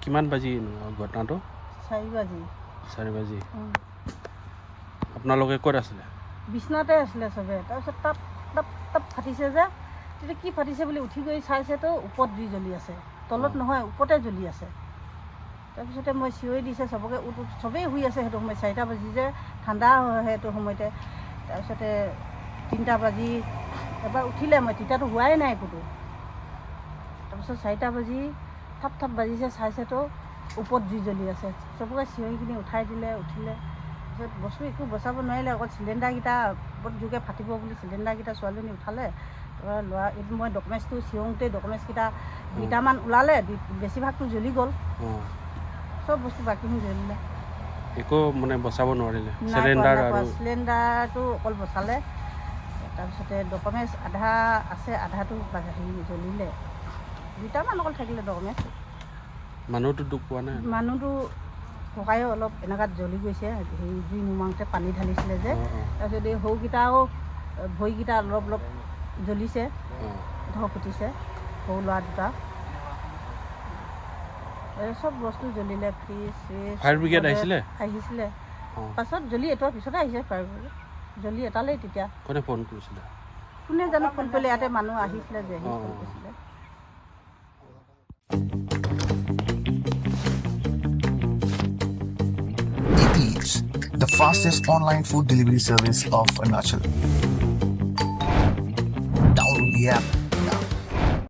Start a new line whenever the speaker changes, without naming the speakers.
কিমান বাজি ঘটনাটো
4 বাজি
4 বাজি আপোনালোকে ক'ত আছিলে
বিছনাতে আছিলে চবে তাৰপিছত তাপ তাপ তাপ ফাটিছে যে তেতিয়া কি ফাটিছে বুলি উঠি গৈ চাইছে তো ওপৰত জুই জ্বলি আছে তলত নহয় ওপৰতে জ্বলি আছে তাৰপিছতে মই চিঞৰি দিছে চবকে চবেই শুই আছে সেইটো সময় 4টা বাজি যে ঠাণ্ডা হয় সেইটো সময়তে তাৰপিছতে 3টা বাজি এবাৰ উঠিলে মই তেতিয়াতো হোৱাই নাই একোতো তাৰপিছত 4টা বাজি থাপ থাপ বাজিছে চাইছে তো ওপৰত জুই জ্বলি আছে চবকে চিঞৰি কিনি উঠাই দিলে উঠিলে তাৰপিছত বস্তু একো বচাব নোৱাৰিলে অকল চিলিণ্ডাৰকেইটা ওপৰত জোৰকৈ ফাটিব বুলি চিলিণ্ডাৰকেইটা ছোৱালীজনী উঠালে তাৰপৰা ল'ৰা এইটো মই ডকুমেণ্টছটো চিঞৰোঁতেই ডকুমেণ্টছকেইটা 2টামান ওলালে বেছিভাগটো জ্বলি গ'ল চব বস্তু বাকীখিনি জ্বলিলে
একো মানে বচাব নোৱাৰিলে
চিলিণ্ডাৰটো অকল বচালে তাৰপিছতে ডকুমেণ্টছ আধা আছে আধাটো হেৰি জ্বলিলে 2টামান অকল থাকিলে ডকুমেণ্টছ
মানুহটো দুখ পোৱা নাই
মানুহটো ককায়ো অলপ এনেকুৱাত জ্বলি গৈছে হেৰি জুই নুমাওঁতে পানী ঢালিছিলে যে তাৰপিছত এই সৰুকেইটাও ভৰিকেইটা অলপ অলপ জ্বলিছে ধৰ ফুটিছে সৰু ল'ৰা দুটা চব বস্তু জ্বলিলে ফ্ৰিজ
ফায়াৰ ব্ৰিগেড আহিছিলে
পাছত জ্বলি এটাৰ পিছতে আহিছে ফায়াৰ ব্ৰিগেড জ্বলি এটালেই তেতিয়া
কোনে ফোন কৰিছিলে
কোনে জানো ফোন কৰিলে ইয়াতে মানুহ আহিছিলে যে ফোন কৰিছিলে
The fastest online food delivery service of Arunachal. Download the app